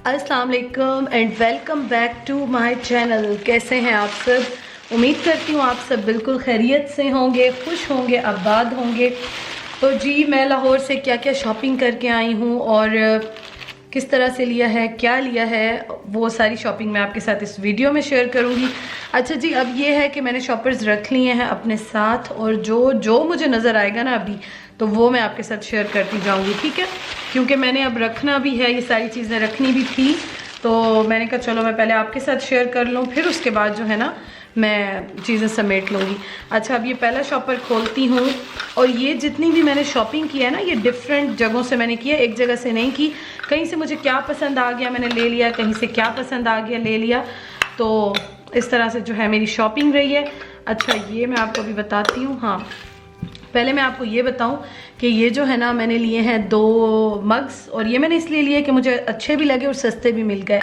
अस्सलाम वालेकुम and welcome back to my channel. कैसे हैं आप सब? उम्मीद करती हूँ आप सब बिल्कुल खैरियत से होंगे, खुश होंगे, आबाद होंगे। तो जी, मैं लाहौर से क्या क्या शॉपिंग करके आई हूँ और किस तरह से लिया है, क्या लिया है, वो सारी शॉपिंग मैं आपके साथ इस वीडियो में शेयर करूँगी। अच्छा जी, अब ये है कि मैंने शॉपर्स रख लिए हैं अपने साथ और जो मुझे नज़र आएगा ना अभी, तो वो मैं आपके साथ शेयर करती जाऊँगी, ठीक है? क्योंकि मैंने अब रखना भी है, ये सारी चीज़ें रखनी भी थी, तो मैंने कहा चलो मैं पहले आपके साथ शेयर कर लूँ, फिर उसके बाद जो है ना मैं चीज़ें समेट लूँगी। अच्छा, अब ये पहला शॉपर खोलती हूँ और ये जितनी भी मैंने शॉपिंग की है ना, ये डिफरेंट जगहों से मैंने की है, एक जगह से नहीं की। कहीं से मुझे क्या पसंद आ गया मैंने ले लिया, कहीं से क्या पसंद आ गया ले लिया। तो इस तरह से जो है मेरी शॉपिंग रही है। अच्छा, ये मैं आपको अभी बताती हूँ। हाँ, पहले मैं आपको ये बताऊं कि ये जो है ना मैंने लिए हैं 2 मग्स, और ये मैंने इसलिए लिए कि मुझे अच्छे भी लगे और सस्ते भी मिल गए।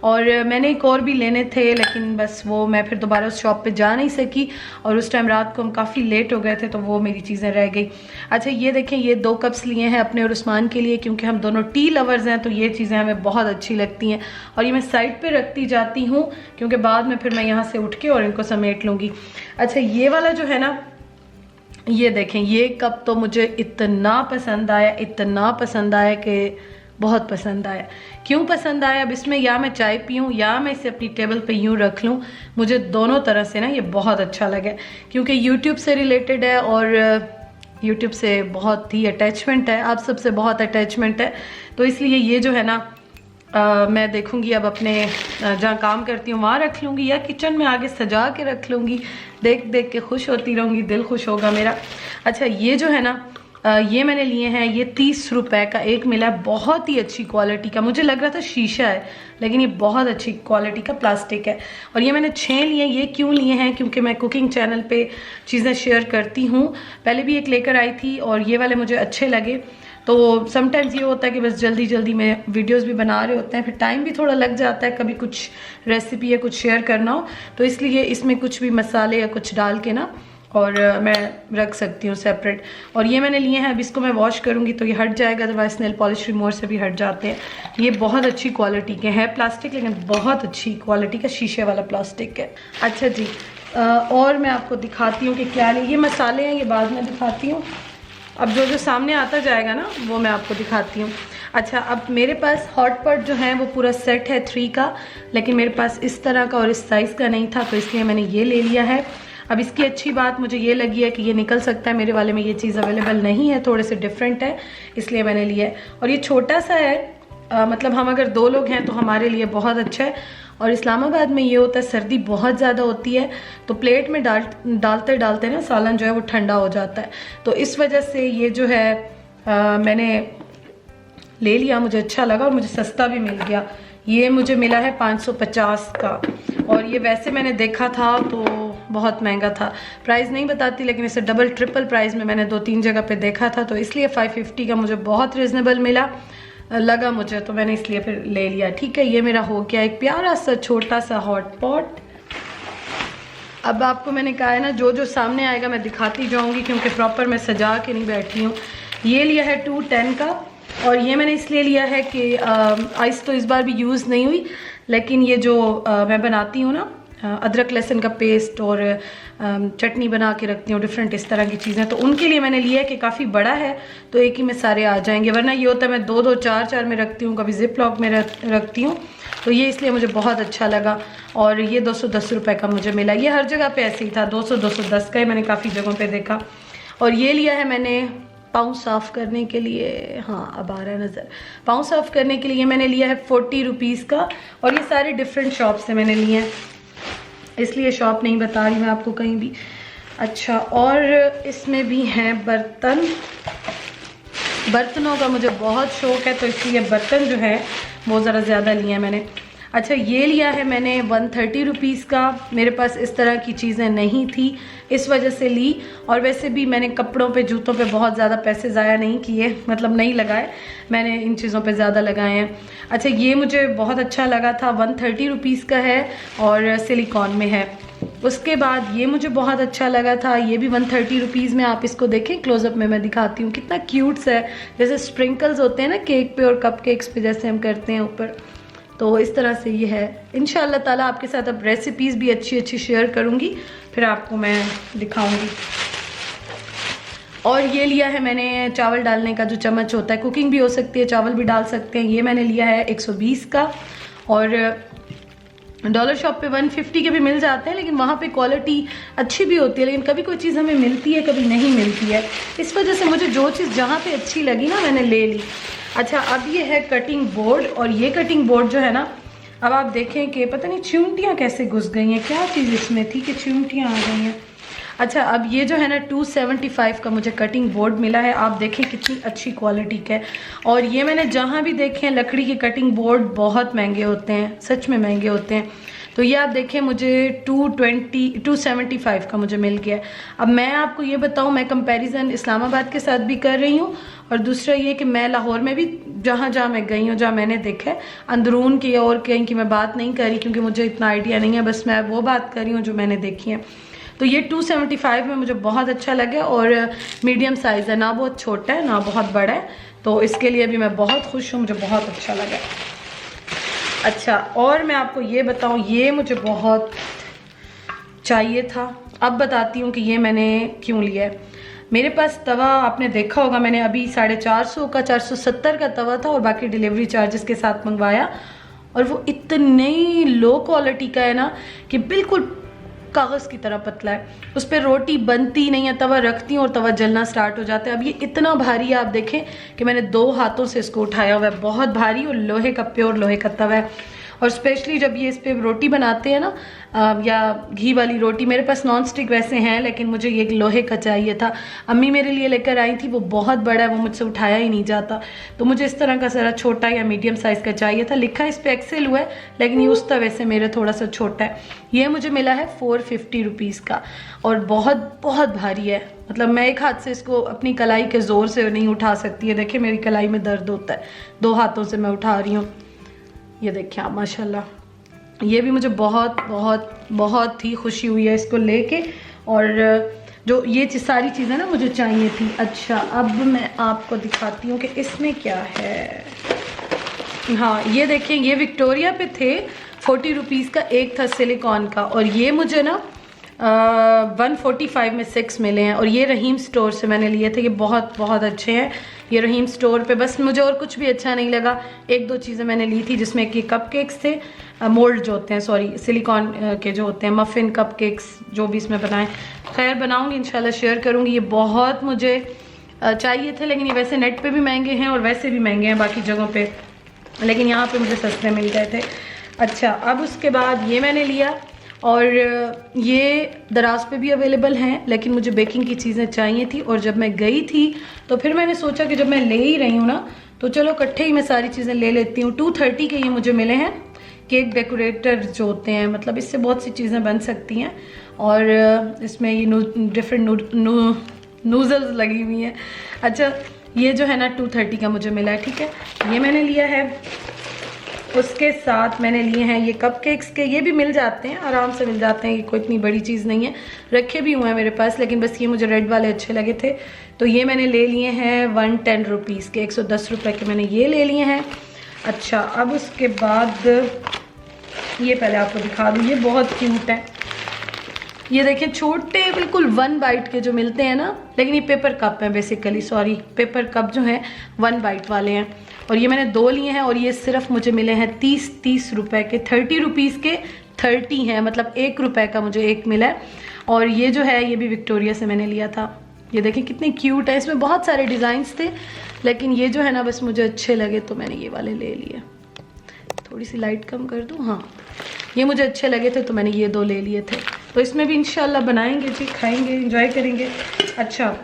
और मैंने एक और भी लेने थे, लेकिन बस वो मैं फिर दोबारा उस शॉप पे जा नहीं सकी और उस टाइम रात को हम काफ़ी लेट हो गए थे, तो वो मेरी चीज़ें रह गई। अच्छा, ये देखें, ये 2 कप्स लिए हैं अपने और उस्मान के लिए, क्योंकि हम दोनों टी लवर्स हैं, तो ये चीज़ें हमें बहुत अच्छी लगती हैं। और ये मैं साइड पे रखती जाती हूँ क्योंकि बाद में फिर मैं यहाँ से उठ के और इनको समेट लूँगी। अच्छा, ये वाला जो है ना, ये देखें, ये कप तो मुझे इतना पसंद आया कि बहुत पसंद आया। क्यों पसंद आया? अब इसमें या मैं चाय पीऊँ या मैं इसे अपनी टेबल पे यूँ रख लूँ, मुझे दोनों तरह से ना ये बहुत अच्छा लगा, क्योंकि यूट्यूब से रिलेटेड है और यूट्यूब से बहुत ही अटैचमेंट है, आप सबसे बहुत अटैचमेंट है। तो इसलिए ये जो है ना मैं देखूंगी अब अपने जहाँ काम करती हूँ वहाँ रख लूँगी या किचन में आगे सजा के रख लूँगी। देख देख के खुश होती रहूँगी, दिल खुश होगा मेरा। अच्छा, ये जो है ना ये मैंने लिए हैं, ये 30 रुपए का एक मिला, बहुत ही अच्छी क्वालिटी का। मुझे लग रहा था शीशा है, लेकिन ये बहुत अच्छी क्वालिटी का प्लास्टिक है। और ये मैंने 6 लिए। ये क्यों लिए हैं? क्योंकि मैं कुकिंग चैनल पे चीज़ें शेयर करती हूँ। पहले भी एक लेकर आई थी और ये वाले मुझे अच्छे लगे। तो समटाइम्स ये होता है कि बस जल्दी जल्दी में वीडियोस भी बना रहे होते हैं, फिर टाइम भी थोड़ा लग जाता है, कभी कुछ रेसिपी या कुछ शेयर करना हो, तो इसलिए इसमें कुछ भी मसाले या कुछ डाल के ना और मैं रख सकती हूँ सेपरेट। और ये मैंने लिए हैं, अब इसको मैं वॉश करूँगी तो ये हट जाएगा, अदरवाइज नेल पॉलिश रिमूवर से भी हट जाते हैं। ये बहुत अच्छी क्वालिटी के हैं, प्लास्टिक लेकिन बहुत अच्छी क्वालिटी का शीशे वाला प्लास्टिक है। अच्छा जी, और मैं आपको दिखाती हूँ कि क्या लिए। ये मसाले हैं, ये बाद में दिखाती हूँ, अब जो सामने आता जाएगा ना वो मैं आपको दिखाती हूँ। अच्छा, अब मेरे पास हॉट पॉट जो है वो पूरा सेट है 3 का, लेकिन मेरे पास इस तरह का और इस साइज़ का नहीं था, तो इसलिए मैंने ये ले लिया है। अब इसकी अच्छी बात मुझे ये लगी है कि ये निकल सकता है, मेरे वाले में ये चीज़ अवेलेबल नहीं है, थोड़े से डिफरेंट है, इसलिए मैंने लिया है। और ये छोटा सा है, मतलब हम अगर 2 लोग हैं तो हमारे लिए बहुत अच्छा है। और इस्लामाबाद में ये होता है, सर्दी बहुत ज़्यादा होती है, तो प्लेट में डालते डालते ना सालन जो है वो ठंडा हो जाता है, तो इस वजह से ये जो है मैंने ले लिया, मुझे अच्छा लगा और मुझे सस्ता भी मिल गया। ये मुझे मिला है 550 का, और ये वैसे मैंने देखा था तो बहुत महंगा था। प्राइस नहीं बताती, लेकिन इसे डबल ट्रिपल प्राइस में मैंने 2-3 जगह पे देखा था, तो इसलिए 550 का मुझे बहुत रिजनेबल लगा मुझे, तो मैंने इसलिए फिर ले लिया। ठीक है, ये मेरा हो गया एक प्यारा सा छोटा सा हॉट पॉट। अब आपको मैंने कहा है ना, जो सामने आएगा मैं दिखाती जाऊंगी, क्योंकि प्रॉपर मैं सजा के नहीं बैठी हूँ। ये लिया है 210 का, और ये मैंने इसलिए लिया है कि आइस तो इस बार भी यूज़ नहीं हुई, लेकिन ये जो मैं बनाती हूँ ना अदरक लहसुन का पेस्ट और चटनी बना के रखती हूँ, डिफरेंट इस तरह की चीज़ें, तो उनके लिए मैंने लिया है कि काफ़ी बड़ा है तो एक ही में सारे आ जाएंगे, वरना ये होता है मैं 2-2 4-4 में रखती हूँ, कभी जिप लॉक में रखती हूँ, तो ये इसलिए मुझे बहुत अच्छा लगा। और ये 210 रुपये का मुझे मिला। ये हर जगह पे ऐसे ही था, 200-210 का ही मैंने काफ़ी जगहों पे देखा। और ये लिया है मैंने पाँव साफ़ करने के लिए, हाँ अब आ रहा है नज़र, पाँव साफ़ करने के लिए मैंने लिया है 40 रुपीज़ का, और ये सारे डिफरेंट शॉप से मैंने लिए हैं, इसलिए शॉप नहीं बता रही मैं आपको कहीं भी। अच्छा, और इसमें भी हैं बर्तनों का मुझे बहुत शौक़ है, तो इसलिए बर्तन जो है वो ज़रा ज़्यादा लिए हैं मैंने। अच्छा, ये लिया है मैंने 130 रुपीज़ का, मेरे पास इस तरह की चीज़ें नहीं थी, इस वजह से ली। और वैसे भी मैंने कपड़ों पे, जूतों पे बहुत ज़्यादा पैसे ज़ाया नहीं किए, मतलब नहीं लगाए, मैंने इन चीज़ों पे ज़्यादा लगाए हैं। अच्छा, ये मुझे बहुत अच्छा लगा था, 130 रुपीज़ का है और सिलिकॉन में है। उसके बाद ये मुझे बहुत अच्छा लगा था, ये भी 130 रुपीज़ में। आप इसको देखें क्लोजअप में, मैं दिखाती हूँ, कितना क्यूट सा है, जैसे स्प्रिंकल्स होते हैं ना केक पे और कप केक्स पे जैसे हम करते हैं ऊपर, तो इस तरह से ये है। इंशाअल्लाह ताला आपके साथ अब रेसिपीज़ भी अच्छी अच्छी शेयर करूँगी, फिर आपको मैं दिखाऊँगी। और ये लिया है मैंने चावल डालने का जो चम्मच होता है, कुकिंग भी हो सकती है, चावल भी डाल सकते हैं। ये मैंने लिया है 120 का, और डॉलर शॉप पे 150 के भी मिल जाते हैं, लेकिन वहाँ पे क्वालिटी अच्छी भी होती है, लेकिन कभी कोई चीज़ हमें मिलती है कभी नहीं मिलती है। इस वजह से मुझे जो चीज़ जहाँ पे अच्छी लगी ना मैंने ले ली। अच्छा, अब ये है कटिंग बोर्ड, और ये कटिंग बोर्ड जो है ना, अब आप देखें कि पता नहीं चिमटियाँ कैसे घुस गई हैं, क्या चीज़ इसमें थी कि चिमटियाँ आ गई हैं। अच्छा, अब ये जो है ना 275 का मुझे कटिंग बोर्ड मिला है। आप देखें कितनी अच्छी क्वालिटी का है। और ये मैंने जहाँ भी देखे हैं लकड़ी के कटिंग बोर्ड बहुत महंगे होते हैं, सच में महंगे होते हैं। तो ये आप देखें मुझे 275 का मुझे मिल गया है। अब मैं आपको ये बताऊँ, मैं कंपैरिजन इस्लामाबाद के साथ भी कर रही हूँ, और दूसरा ये कि मैं लाहौर में भी जहाँ जहाँ मैं गई हूँ, जहाँ मैंने देखा है, अंदरून की और कहीं की मैं बात नहीं करी क्योंकि मुझे इतना आइडिया नहीं है, बस मैं वो बात कर रही हूँ जो मैंने देखी है। तो ये 275 में मुझे बहुत अच्छा लगा, और मीडियम साइज़ है, ना बहुत छोटा है ना बहुत बड़ा है, तो इसके लिए भी मैं बहुत खुश हूँ, मुझे बहुत अच्छा लगा। अच्छा, और मैं आपको ये बताऊँ, ये मुझे बहुत चाहिए था। अब बताती हूँ कि ये मैंने क्यों लिया है। मेरे पास तवा आपने देखा होगा, मैंने अभी 450 का 470 का तवा था, और बाकी डिलीवरी चार्जेस के साथ मंगवाया, और वो इतनी लो क्वालिटी का है ना कि बिल्कुल कागज़ की तरह पतला है, उस पर रोटी बनती नहीं है, तवा रखती हूँ और तवा जलना स्टार्ट हो जाता है। अब ये इतना भारी है, आप देखें कि मैंने 2 हाथों से इसको उठाया हुआ है, बहुत भारी, और लोहे का, प्योर लोहे का तवा है। और स्पेशली जब ये इस पर रोटी बनाते हैं ना, या घी वाली रोटी, मेरे पास नॉन स्टिक वैसे हैं, लेकिन मुझे ये लोहे का चाहिए था। अम्मी मेरे लिए लेकर आई थी, वो बहुत बड़ा है, वो मुझसे उठाया ही नहीं जाता, तो मुझे इस तरह का ज़रा छोटा या मीडियम साइज़ का चाहिए था। लिखा इस पर एक्सेल हुआ है, लेकिन ये उस तवे से मेरे थोड़ा सा छोटा है। ये मुझे मिला है 450 रुपीज़ का, और बहुत बहुत भारी है, मतलब मैं एक हाथ से इसको अपनी कलाई के ज़ोर से नहीं उठा सकती है। देखिए मेरी कलाई में दर्द होता है, 2 हाथों से मैं उठा रही हूँ। ये देखिए आप, माशाल्लाह, ये भी मुझे बहुत बहुत बहुत ही खुशी हुई है इसको लेके, और जो ये सारी चीज़ें ना मुझे चाहिए थी। अच्छा, अब मैं आपको दिखाती हूँ कि इसमें क्या है। हाँ, ये देखें, ये विक्टोरिया पे थे, 40 रुपीज़ का एक था सिलिकॉन का, और ये मुझे ना 145 में 6 मिले हैं, और ये रहीम स्टोर से मैंने लिए थे। ये बहुत बहुत अच्छे हैं ये रहीम स्टोर पे, बस मुझे और कुछ भी अच्छा नहीं लगा। 1-2 चीज़ें मैंने ली थी, जिसमें कि कपकेक्स थे, मोल्ड जो होते हैं, सॉरी सिलिकॉन के जो होते हैं, मफ़िन कपकेक्स जो भी इसमें बनाएं। खैर बनाऊंगी इंशाल्लाह, शेयर करूंगी। ये बहुत मुझे चाहिए थे, लेकिन ये वैसे नेट पे भी महंगे हैं और वैसे भी महंगे हैं बाकी जगहों पे, लेकिन यहाँ पे मुझे सस्ते मिल गए थे। अच्छा, अब उसके बाद ये मैंने लिया, और ये दराज पे भी अवेलेबल हैं, लेकिन मुझे बेकिंग की चीज़ें चाहिए थी, और जब मैं गई थी तो फिर मैंने सोचा कि जब मैं ले ही रही हूँ ना, तो चलो इकट्ठे ही मैं सारी चीज़ें ले लेती हूँ। 230 के ये मुझे मिले हैं, केक डेकोरेटर जो होते हैं, मतलब इससे बहुत सी चीज़ें बन सकती हैं, और इसमें ये डिफरेंट नूज़ल्स लगी हुई हैं। अच्छा, ये जो है ना 230 का मुझे मिला है, ठीक है, ये मैंने लिया है। उसके साथ मैंने लिए हैं ये कपकेक्स के, ये भी मिल जाते हैं, आराम से मिल जाते हैं, ये कोई इतनी बड़ी चीज़ नहीं है, रखे भी हुए हैं मेरे पास, लेकिन बस ये मुझे रेड वाले अच्छे लगे थे, तो ये मैंने ले लिए हैं 110 रुपीज़ के, 110 रुपये के मैंने ये ले लिए हैं। अच्छा, अब उसके बाद ये पहले आपको दिखा दूँ, ये बहुत क्यूट है। ये देखें, छोटे बिल्कुल 1 बाइट के जो मिलते हैं ना, लेकिन ये पेपर कप हैं बेसिकली, सॉरी पेपर कप जो हैं 1 बाइट वाले हैं, और ये मैंने 2 लिए हैं, और ये सिर्फ मुझे मिले हैं 30 रुपए के, 30 रुपीज़ के 30 हैं, मतलब 1 रुपये का मुझे एक मिला है। और ये जो है ये भी विक्टोरिया से मैंने लिया था। ये देखें कितने क्यूट है, इसमें बहुत सारे डिज़ाइंस थे, लेकिन ये जो है ना बस मुझे अच्छे लगे तो मैंने ये वाले ले लिए। थोड़ी सी लाइट कम कर दूँ, हाँ, ये मुझे अच्छे लगे थे तो मैंने ये 2 ले लिए थे। तो इसमें भी इंशाल्लाह बनाएंगे जी, खाएंगे, एंजॉय करेंगे। अच्छा,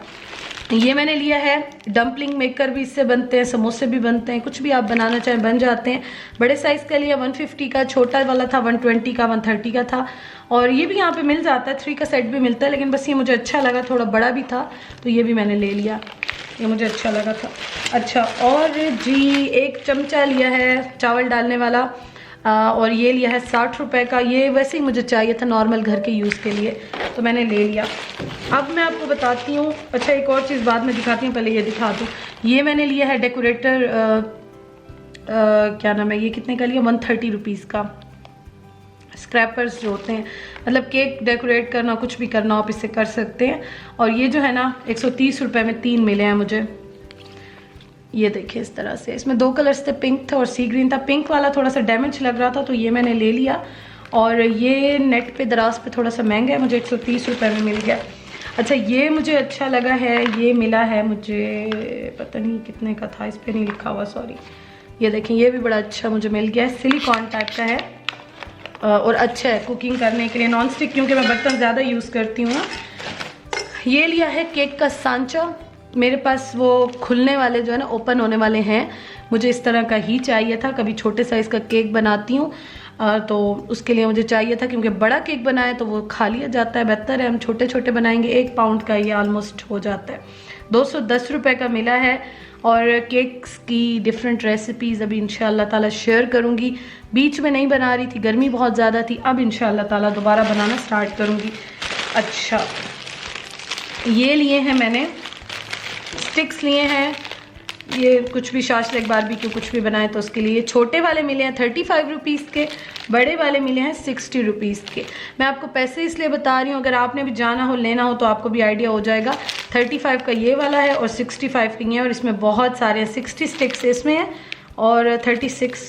ये मैंने लिया है डम्पलिंग मेकर, भी इससे बनते हैं, समोसे भी बनते हैं, कुछ भी आप बनाना चाहें बन जाते हैं। बड़े साइज़ का लिया 150 का, छोटा वाला था 120 का, 130 का था, और ये भी यहाँ पे मिल जाता है, 3 का सेट भी मिलता है, लेकिन बस ये मुझे अच्छा लगा, थोड़ा बड़ा भी था तो ये भी मैंने ले लिया, ये मुझे अच्छा लगा था। अच्छा, और जी एक चमचा लिया है चावल डालने वाला, और ये लिया है 60 रुपये का, ये वैसे ही मुझे चाहिए था नॉर्मल घर के यूज़ के लिए, तो मैंने ले लिया। अब मैं आपको बताती हूँ, अच्छा एक और चीज़ बाद में दिखाती हूँ, पहले ये दिखा दूँ। ये मैंने लिया है डेकोरेटर क्या नाम है, ये कितने का लिया, 130 रुपीज़ का। स्क्रैपर्स जो होते हैं, मतलब केक डेकोरेट करना, कुछ भी करना आप इससे कर सकते हैं। और ये जो है ना 130 रुपये में 3 मिले हैं मुझे। ये देखिए इस तरह से, इसमें 2 कलर्स थे, पिंक था और सी ग्रीन था। पिंक वाला थोड़ा सा डैमेज लग रहा था तो ये मैंने ले लिया। और ये नेट पे दराज पे थोड़ा सा महंगा है, मुझे 130 रुपये में मिल गया। अच्छा ये मुझे अच्छा लगा है, ये मिला है मुझे, पता नहीं कितने का था, इस पर नहीं लिखा हुआ, सॉरी। ये देखें, ये भी बड़ा अच्छा मुझे मिल गया है, सिलिकॉन टाइप का है और अच्छा है कुकिंग करने के लिए, नॉन स्टिक, क्योंकि मैं बर्तन ज़्यादा यूज़ करती हूँ ना। ये लिया है केक का सांचा। मेरे पास वो खुलने वाले जो है ना, ओपन होने वाले हैं, मुझे इस तरह का ही चाहिए था। कभी छोटे साइज़ का केक बनाती हूँ तो उसके लिए मुझे चाहिए था, क्योंकि बड़ा केक बनाए तो वो खा लिया जाता है, बेहतर है हम छोटे छोटे बनाएंगे। 1 पाउंड का ये ऑलमोस्ट हो जाता है। 210 रुपये का मिला है। और केक्स की डिफरेंट रेसिपीज़ अभी इंशाअल्लाह ताला शेयर करूँगी। बीच में नहीं बना रही थी, गर्मी बहुत ज़्यादा थी, अब इंशाअल्लाह ताला दोबारा बनाना स्टार्ट करूँगी। अच्छा ये लिए हैं मैंने, स्टिक्स लिए हैं, ये कुछ भी शाशलेक बारबेक्यू कुछ भी बनाए तो उसके लिए। छोटे वाले मिले हैं 35 रुपीज़ के, बड़े वाले मिले हैं 60 रुपीज़ के। मैं आपको पैसे इसलिए बता रही हूँ, अगर आपने भी जाना हो लेना हो तो आपको भी आइडिया हो जाएगा। 35 का ये वाला है और 65 का ये है, और इसमें बहुत सारे हैं। 60 स्टिक्स इसमें है और 36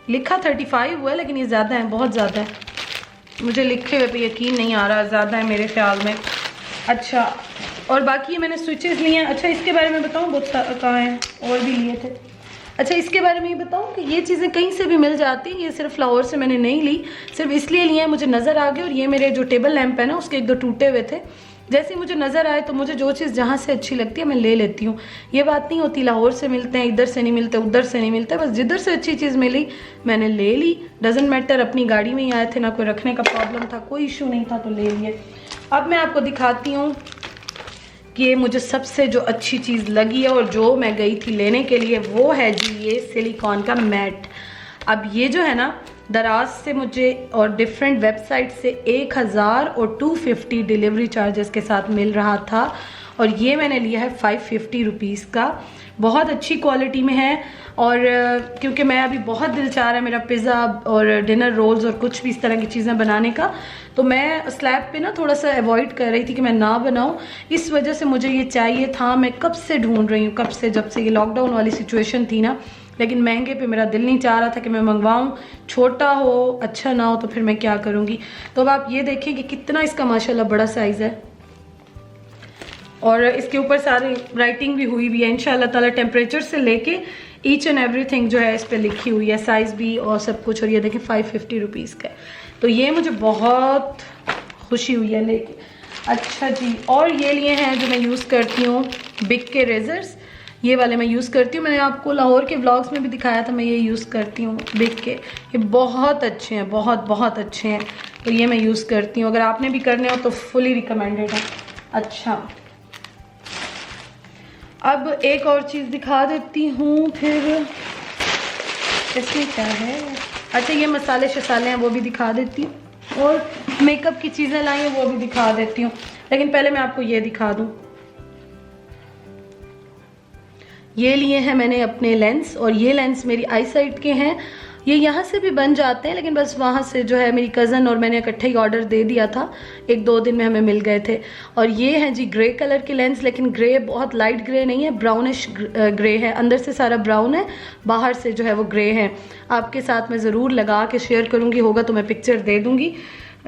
लिखा 35 हुआ है, लेकिन ये ज़्यादा है, बहुत ज़्यादा है, मुझे लिखे हुए पे यकीन नहीं आ रहा, ज़्यादा है मेरे ख्याल में। अच्छा और बाकी ये मैंने स्विचेस लिए हैं। अच्छा इसके बारे में बताऊँ, बहुत कहाँ हैं, और भी लिए थे। अच्छा इसके बारे में ये बताऊँ कि ये चीज़ें कहीं से भी मिल जाती हैं, ये सिर्फ लाहौर से मैंने नहीं ली, सिर्फ इसलिए लिए हैं मुझे नज़र आ गए। और ये मेरे जो टेबल लैंप है ना, उसके 1-2 टूटे हुए थे, जैसे ही मुझे नज़र आए तो मुझे जो चीज़ जहाँ से अच्छी लगती है मैं ले लेती हूँ। ये बात नहीं होती लाहौर से मिलते हैं, इधर से नहीं मिलते, उधर से नहीं मिलते, बस जिधर से अच्छी चीज़ मिली मैंने ले ली। डजेंट मैटर, अपनी गाड़ी में ही आए थे, ना कोई रखने का प्रॉब्लम था, कोई इशू नहीं था, तो ले लिए। अब मैं आपको दिखाती हूँ कि मुझे सबसे जो अच्छी चीज़ लगी है और जो मैं गई थी लेने के लिए, वो है जी ये सिलिकॉन का मैट। अब ये जो है ना दराज से मुझे और डिफरेंट वेबसाइट से 1000 और 250 डिलीवरी चार्जेस के साथ मिल रहा था, और ये मैंने लिया है 550 रुपीज़ का। बहुत अच्छी क्वालिटी में है। और क्योंकि मैं अभी बहुत दिल चाह रहा है मेरा पिज़्ज़ा और डिनर रोल्स और कुछ भी इस तरह की चीज़ें बनाने का, तो मैं स्लैब पे ना थोड़ा सा अवॉइड कर रही थी कि मैं ना बनाऊं, इस वजह से मुझे ये चाहिए था। मैं कब से ढूंढ रही हूँ, कब से, जब से ये लॉकडाउन वाली सिचुएशन थी ना, लेकिन महंगे पे मेरा दिल नहीं चाह रहा था कि मैं मंगवाऊं। छोटा हो, अच्छा ना हो तो फिर मैं क्या करूँगी। तो अब आप ये देखें कि कितना इसका माशाल्लाह बड़ा साइज़ है, और इसके ऊपर सारी राइटिंग भी हुई भी है इंशाल्लाह ताला, टेम्परेचर से लेके ईच एंड एवरीथिंग जो है इस पर लिखी हुई है, साइज़ भी और सब कुछ। और ये देखें 550 रुपीज़ का है, तो ये मुझे बहुत खुशी हुई है लेके। अच्छा जी, और ये लिए हैं जो मैं यूज़ करती हूँ, बिग के रेजर्स, ये वाले मैं यूज़ करती हूँ। मैंने आपको लाहौर के व्लॉग्स में भी दिखाया था, मैं ये यूज़ करती हूँ बिग के, ये बहुत अच्छे हैं, बहुत बहुत अच्छे हैं, तो ये मैं यूज़ करती हूँ। अगर आपने भी करने हो तो फुली रिकमेंडेड है। अच्छा अब एक और चीज़ दिखा देती हूँ, फिर इसमें क्या है। अच्छा ये मसाले शसाले हैं वो भी दिखा देती हूँ, और मेकअप की चीज़ें लाई हैं वो भी दिखा देती हूँ, लेकिन पहले मैं आपको ये दिखा दूँ। ये लिए हैं मैंने अपने लेंस, और ये लेंस मेरी आई साइट के हैं। ये यहाँ से भी बन जाते हैं, लेकिन बस वहाँ से जो है मेरी कज़न और मैंने इकट्ठे ही ऑर्डर दे दिया था, 1-2 दिन में हमें मिल गए थे। और ये हैं जी ग्रे कलर के लेंस, लेकिन ग्रे बहुत लाइट ग्रे नहीं है, ब्राउनिश ग्रे है, अंदर से सारा ब्राउन है, बाहर से जो है वो ग्रे है। आपके साथ मैं ज़रूर लगा के शेयर करूँगी, होगा तो मैं पिक्चर दे दूँगी।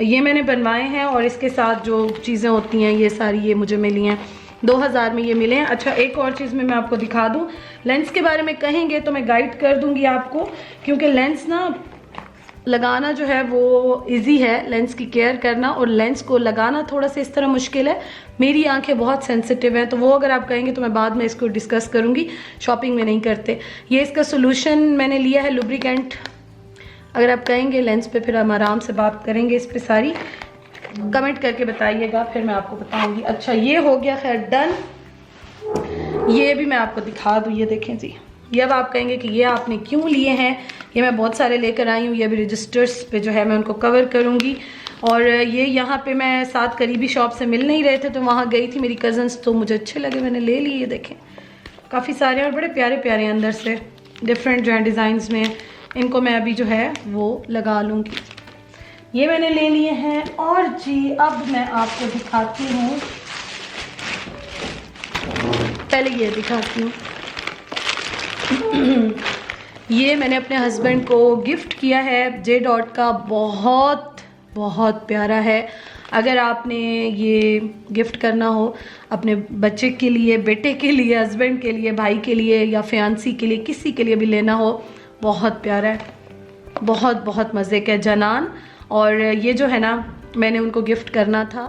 ये मैंने बनवाए हैं, और इसके साथ जो चीज़ें होती हैं ये सारी ये मुझे मिली हैं, 2000 में ये मिले हैं। अच्छा एक और चीज़ मैं आपको दिखा दूं, लेंस के बारे में कहेंगे तो मैं गाइड कर दूंगी आपको, क्योंकि लेंस ना लगाना जो है वो इजी है, लेंस की केयर करना, और लेंस को लगाना थोड़ा सा इस तरह मुश्किल है। मेरी आंखें बहुत सेंसिटिव हैं, तो वो अगर आप कहेंगे तो मैं बाद में इसको डिस्कस करूंगी, शॉपिंग में नहीं करते। ये इसका सोल्यूशन मैंने लिया है लुब्रिकेंट, अगर आप कहेंगे लेंस पे फिर हम आराम से बात करेंगे इस पर सारी, कमेंट करके बताइएगा, फिर मैं आपको बताऊंगी। अच्छा ये हो गया खैर डन, ये भी मैं आपको दिखा दूँ, ये देखें जी, ये अब आप कहेंगे कि ये आपने क्यों लिए हैं, ये मैं बहुत सारे लेकर आई हूँ, ये भी रजिस्टर्स पे जो है मैं उनको कवर करूँगी। और ये यहाँ पे मैं साथ करीबी शॉप से मिल नहीं रहे थे, तो वहाँ गई थी मेरी कज़न्स, तो मुझे अच्छे लगे, मैंने ले लिए। ये देखें काफ़ी सारे और बड़े प्यारे प्यारे अंदर से, डिफरेंट जो है डिज़ाइंस में, इनको मैं अभी जो है वो लगा लूँगी। ये मैंने ले लिए हैं। और जी अब मैं आपको दिखाती हूँ, पहले ये दिखाती हूँ। ये मैंने अपने हस्बैंड को गिफ्ट किया है, जे डॉट का, बहुत बहुत प्यारा है। अगर आपने ये गिफ्ट करना हो अपने बच्चे के लिए, बेटे के लिए, हस्बैंड के लिए, भाई के लिए या फियांसी के लिए, किसी के लिए भी लेना हो, बहुत प्यारा है, बहुत बहुत मज़े का जनान। और ये जो है ना मैंने उनको गिफ्ट करना था,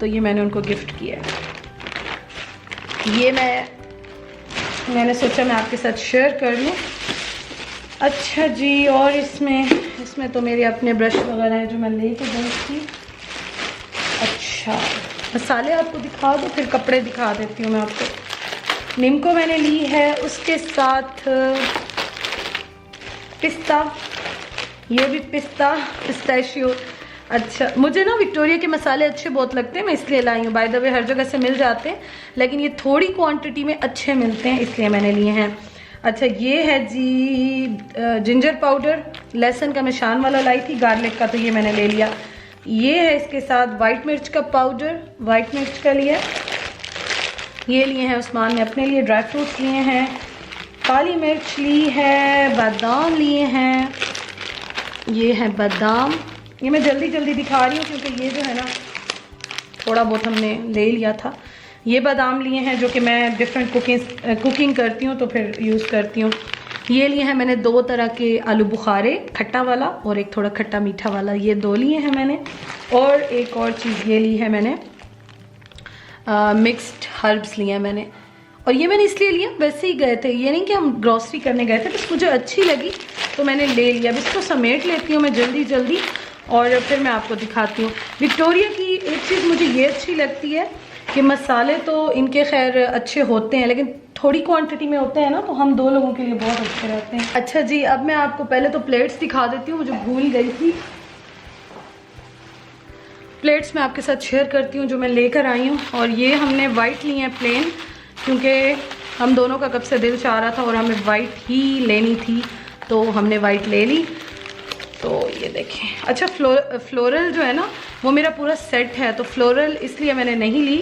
तो ये मैंने उनको गिफ्ट किया है। ये मैंने सोचा मैं आपके साथ शेयर कर लूँ। अच्छा जी, और इसमें तो मेरे अपने ब्रश वगैरह हैं जो मैं लेके गई थी। अच्छा, मसाले आपको दिखा दो, फिर कपड़े दिखा देती हूँ मैं आपको। निम्को मैंने ली है, उसके साथ पिस्ता, ये भी पिस्ताशियो। अच्छा, मुझे ना विक्टोरिया के मसाले अच्छे बहुत लगते हैं, मैं इसलिए लाई हूँ। बाय द वे हर जगह से मिल जाते हैं, लेकिन ये थोड़ी क्वांटिटी में अच्छे मिलते हैं, इसलिए मैंने लिए हैं। अच्छा, ये है जी जिंजर पाउडर, लहसुन का मैं शान वाला लाई थी, गार्लिक का तो ये मैंने ले लिया। ये है इसके साथ वाइट मिर्च का पाउडर, वाइट मिर्च का लिया। ये लिए हैं उस्मान ने अपने लिए। ड्राई फ्रूट्स लिए हैं, काली मिर्च ली है, बादाम लिए हैं, ये है बादाम। ये मैं जल्दी जल्दी दिखा रही हूँ क्योंकि ये जो है ना थोड़ा बहुत हमने ले लिया था। ये बादाम लिए हैं जो कि मैं डिफरेंट कुकिंग करती हूँ तो फिर यूज़ करती हूँ। ये लिए हैं मैंने 2 तरह के आलू बुखारे, खट्टा वाला और एक थोड़ा खट्टा मीठा वाला, ये 2 लिए हैं मैंने। और एक और चीज़ ये ली है मैंने, मिक्स्ड हर्ब्स लिए हैं मैंने। और ये मैंने इसलिए लिया, वैसे ही गए थे, ये नहीं कि हम ग्रॉसरी करने गए थे, बस मुझे अच्छी लगी तो मैंने ले लिया। अब इसको समेट लेती हूँ मैं जल्दी जल्दी और फिर मैं आपको दिखाती हूँ। विक्टोरिया की एक चीज़ मुझे ये अच्छी लगती है कि मसाले तो इनके खैर अच्छे होते हैं, लेकिन थोड़ी क्वांटिटी में होते हैं ना, तो हम 2 लोगों के लिए बहुत अच्छे रहते हैं। अच्छा जी, अब मैं आपको पहले तो प्लेट्स दिखा देती हूँ, मुझे भूल गई थी। प्लेट्स मैं आपके साथ शेयर करती हूँ जो मैं लेकर आई हूँ। और ये हमने वाइट ली हैं प्लेन, क्योंकि हम दोनों का कब से दिल चाह रहा था और हमें वाइट ही लेनी थी, तो हमने वाइट ले ली। तो ये देखें। अच्छा, फ्लोरल जो है ना वो मेरा पूरा सेट है, तो फ्लोरल इसलिए मैंने नहीं ली,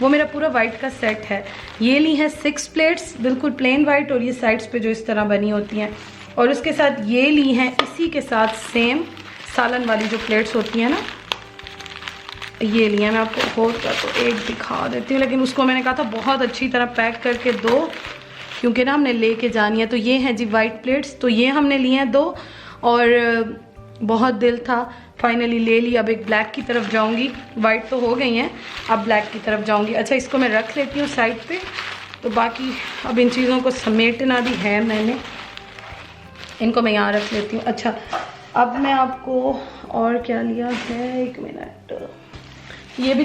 वो मेरा पूरा वाइट का सेट है। ये ली है 6 प्लेट्स, बिल्कुल प्लेन वाइट, और ये साइड्स पे जो इस तरह बनी होती हैं। और उसके साथ ये ली हैं इसी के साथ सेम सालन वाली जो प्लेट्स होती हैं ना, ये लिए। मैं आपको होल का तो एक दिखा देती हूँ, लेकिन उसको मैंने कहा था बहुत अच्छी तरह पैक करके दो, क्योंकि ना हमने लेके जानी है। तो ये हैं जी वाइट प्लेट्स, तो ये हमने लिए हैं 2, और बहुत दिल था, फाइनली ले ली। अब एक ब्लैक की तरफ जाऊंगी, वाइट तो हो गई हैं, अब ब्लैक की तरफ जाऊंगी। अच्छा, इसको मैं रख लेती हूँ साइड पे, तो बाकी अब इन चीज़ों को समेटना भी है मैंने, इनको मैं यहाँ रख लेती हूँ। अच्छा, अब मैं आपको और क्या लिया है, 1 मिनट, ये भी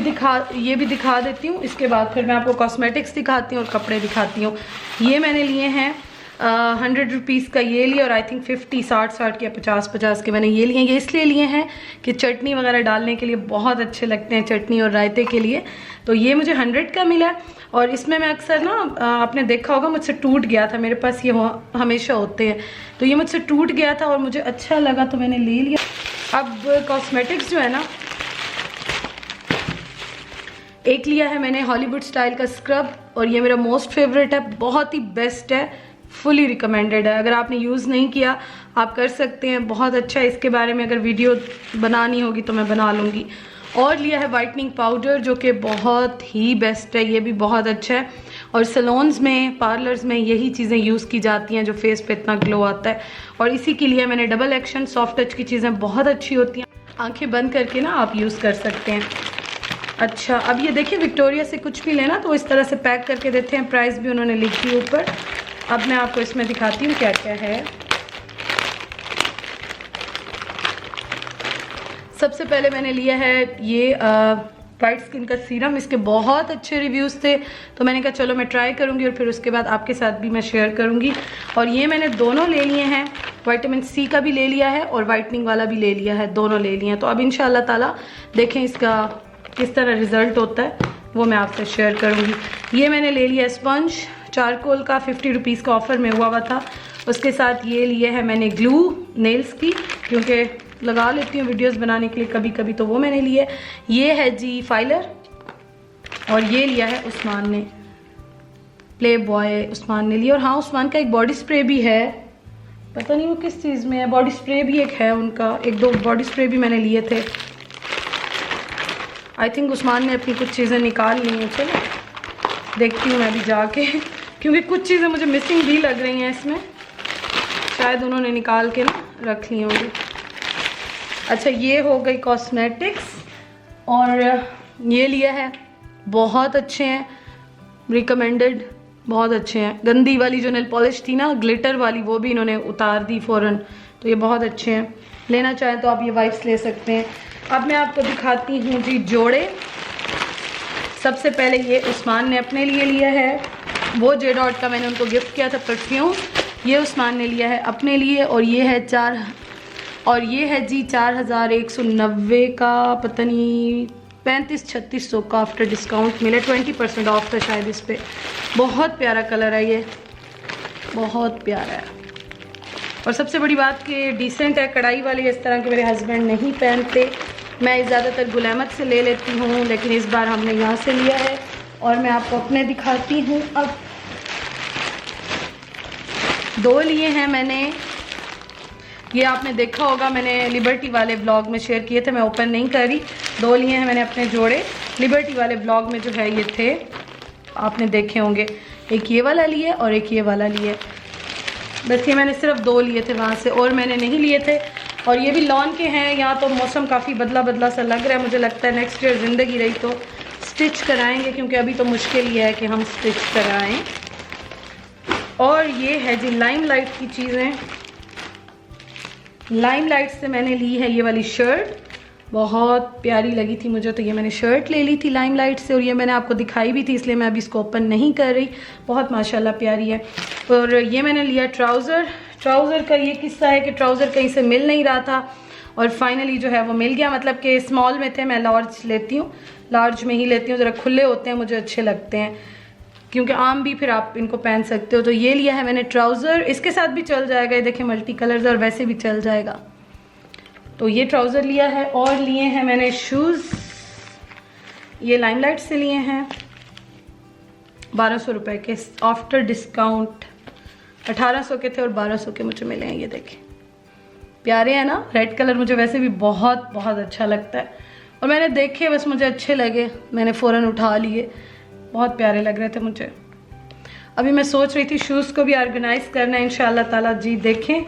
दिखा देती हूँ। इसके बाद फिर मैं आपको कॉस्मेटिक्स दिखाती हूँ और कपड़े दिखाती हूँ। ये मैंने लिए हैं 100 रुपीज़ का ये लिए, और आई थिंक 60 के 50 के मैंने ये लिए हैं। ये इसलिए लिए हैं कि चटनी वगैरह डालने के लिए बहुत अच्छे लगते हैं, चटनी और रायते के लिए। तो ये मुझे 100 का मिला, और इसमें मैं अक्सर ना आपने देखा होगा मुझसे टूट गया था, मेरे पास ये हमेशा होते हैं, तो ये मुझसे टूट गया था और मुझे अच्छा लगा तो मैंने ले लिया। अब कॉस्मेटिक्स जो है ना, एक लिया है मैंने हॉलीवुड स्टाइल का स्क्रब, और ये मेरा मोस्ट फेवरेट है, बहुत ही बेस्ट है, फुली रिकमेंडेड है। अगर आपने यूज़ नहीं किया आप कर सकते हैं, बहुत अच्छा है। इसके बारे में अगर वीडियो बनानी होगी तो मैं बना लूँगी। और लिया है वाइटनिंग पाउडर जो कि बहुत ही बेस्ट है, ये भी बहुत अच्छा है, और सैलून्स में, पार्लर्स में यही चीज़ें यूज़ की जाती हैं जो फेस पे इतना ग्लो आता है। और इसी के लिए मैंने डबल एक्शन सॉफ्ट टच की चीज़ें बहुत अच्छी होती हैं, आंखें बंद करके ना आप यूज़ कर सकते हैं। अच्छा, अब ये देखिए, विक्टोरिया से कुछ भी लेना तो इस तरह से पैक करके देते हैं, प्राइस भी उन्होंने लिखी है ऊपर। अब मैं आपको इसमें दिखाती हूँ क्या क्या है। सबसे पहले मैंने लिया है ये वाइट स्किन का सीरम, इसके बहुत अच्छे रिव्यूज़ थे, तो मैंने कहा चलो मैं ट्राई करूँगी और फिर उसके बाद आपके साथ भी मैं शेयर करूँगी। और ये मैंने दोनों ले लिए हैं, विटामिन सी का भी ले लिया है और वाइटनिंग वाला भी ले लिया है, दोनों ले लिए हैं। तो अब इंशाल्लाह ताला देखें इसका किस तरह रिज़ल्ट होता है, वो मैं आपसे शेयर करूँगी। ये मैंने ले लिया स्पंज चारकोल का, 50 रुपीज़ का ऑफ़र में हुआ था, उसके साथ ये लिए है मैंने ग्लू नेल्स की, क्योंकि लगा लेती हूँ वीडियोस बनाने के लिए कभी कभी, तो वो मैंने लिए। ये है जी फाइलर, और ये लिया है उस्मान ने, प्ले बॉय उस्मान ने लिया। और हाँ, उस्मान का एक बॉडी स्प्रे भी है, पता नहीं वो किस चीज़ में है, बॉडी स्प्रे भी एक है उनका, एक दो बॉडी स्प्रे भी मैंने लिए थे। आई थिंक उस्मान ने अपनी कुछ चीज़ें निकाल ली हैं, चलो देखती हूँ मैं भी जाके क्योंकि कुछ चीज़ें मुझे मिसिंग भी लग रही हैं इसमें, शायद उन्होंने निकाल के ना रख ली होंगी। अच्छा, ये हो गई कॉस्मेटिक्स, और ये लिया है, बहुत अच्छे हैं, रिकमेंडेड, बहुत अच्छे हैं। गंदी वाली जो नेल पॉलिश थी ना, ग्लिटर वाली, वो भी इन्होंने उतार दी फ़ौरन, तो ये बहुत अच्छे हैं। लेना चाहें तो आप ये वाइप्स ले सकते हैं। अब मैं आपको दिखाती हूँ जी जोड़े। सबसे पहले ये उस्मान ने अपने लिए लिया है, वो जे डॉट का मैंने उनको गिफ्ट किया था परफ्यूम, ये उस्मान ने लिया है अपने लिए। और ये है जी 4190 का, पता नहीं 3500-3600 का आफ्टर डिस्काउंट मिले, 20% ऑफ था शायद इस पर। बहुत प्यारा कलर है ये, बहुत प्यारा है। और सबसे बड़ी बात कि डिसेंट है, कढ़ाई वाले इस तरह के मेरे हस्बैंड नहीं पहनते, मैं ज़्यादातर गुलामत से ले लेती हूँ, लेकिन इस बार हमने यहाँ से लिया है। और मैं आपको अपने दिखाती हूँ। अब 2 लिए हैं मैंने, ये आपने देखा होगा, मैंने लिबर्टी वाले ब्लॉग में शेयर किए थे, मैं ओपन नहीं कर रही। 2 लिए हैं मैंने अपने जोड़े, लिबर्टी वाले ब्लॉग में जो है ये थे, आपने देखे होंगे। एक ये वाला लिए और एक ये वाला लिए, बस ये मैंने सिर्फ 2 लिए थे वहाँ से, और मैंने नहीं लिए थे। और ये भी लॉन के हैं। यहाँ तो मौसम काफ़ी बदला बदला सा लग रहा है, मुझे लगता है नेक्स्ट ईयर ज़िंदगी रही तो स्टिच कराएंगे, क्योंकि अभी तो मुश्किल ही है कि हम स्टिच कराएं। और ये है जी लाइम लाइट की चीज़ें। लाइम लाइट से मैंने ली है ये वाली शर्ट, बहुत प्यारी लगी थी मुझे, तो ये मैंने शर्ट ले ली थी लाइम लाइट से, और ये मैंने आपको दिखाई भी थी, इसलिए मैं अभी इसको ओपन नहीं कर रही, बहुत माशाल्लाह प्यारी है। और ये मैंने लिया ट्राउज़र। ट्राउज़र का ये किस्सा है कि ट्राउज़र कहीं से मिल नहीं रहा था, और फाइनली जो है वो मिल गया। मतलब कि स्मॉल में थे, मैं लार्ज लेती हूँ, लार्ज में ही लेती हूँ, ज़रा खुले होते हैं, मुझे अच्छे लगते हैं, क्योंकि आम भी फिर आप इनको पहन सकते हो। तो ये लिया है मैंने ट्राउज़र, इसके साथ भी चल जाएगा, ये देखिए मल्टी कलर्स, और वैसे भी चल जाएगा। तो ये ट्राउज़र लिया है। और लिए हैं मैंने शूज़, ये लाइमलाइट से लिए हैं, 1200 रुपये के आफ्टर डिस्काउंट, 1800 के थे और 1200 के मुझे मिले हैं। ये देखें, प्यारे हैं ना, रेड कलर मुझे वैसे भी बहुत बहुत अच्छा लगता है, और मैंने देखे बस मुझे अच्छे लगे, मैंने फ़ौरन उठा लिए, बहुत प्यारे लग रहे थे मुझे। अभी मैं सोच रही थी शूज़ को भी ऑर्गेनाइज करना है इंशाल्लाह ताला जी, देखें।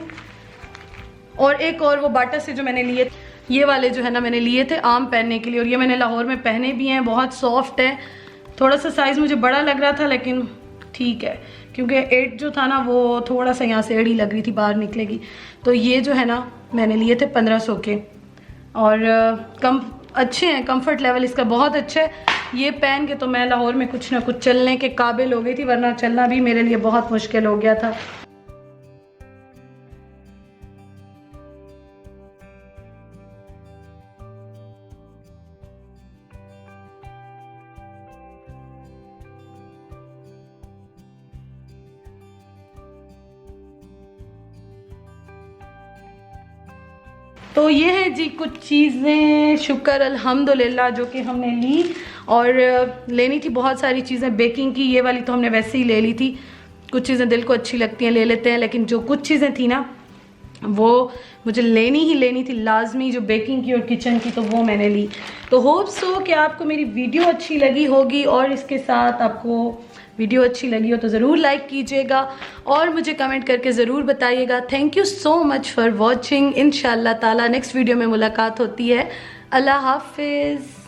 और एक और वो बाटा से जो मैंने लिए, ये वाले जो है ना मैंने लिए थे आम पहनने के लिए, और ये मैंने लाहौर में पहने भी हैं, बहुत सॉफ्ट है। थोड़ा सा साइज़ मुझे बड़ा लग रहा था, लेकिन ठीक है, क्योंकि 8 जो था ना वो थोड़ा सा यहाँ से एड़ी लग रही थी, बाहर निकलेगी। तो ये जो है ना मैंने लिए थे 1500 के, और अच्छे हैं, कंफर्ट लेवल इसका बहुत अच्छा है। ये पहन के तो मैं लाहौर में कुछ ना कुछ चलने के काबिल हो गई थी, वरना चलना भी मेरे लिए बहुत मुश्किल हो गया था। तो ये है जी कुछ चीज़ें, शुक्र अल्हम्दुलिल्लाह, जो कि हमने ली। और लेनी थी बहुत सारी चीज़ें बेकिंग की, ये वाली तो हमने वैसे ही ले ली थी, कुछ चीज़ें दिल को अच्छी लगती हैं ले लेते हैं, लेकिन जो कुछ चीज़ें थी ना वो मुझे लेनी ही लेनी थी लाजमी, जो बेकिंग की और किचन की, तो वो मैंने ली। तो होप सो कि आपको मेरी वीडियो अच्छी लगी होगी, और इसके साथ आपको वीडियो अच्छी लगी हो तो ज़रूर लाइक कीजिएगा और मुझे कमेंट करके ज़रूर बताइएगा। Thank you so much for watching. इंशाल्लाह ताला नेक्स्ट वीडियो में मुलाकात होती है। अल्लाह हाफिज़।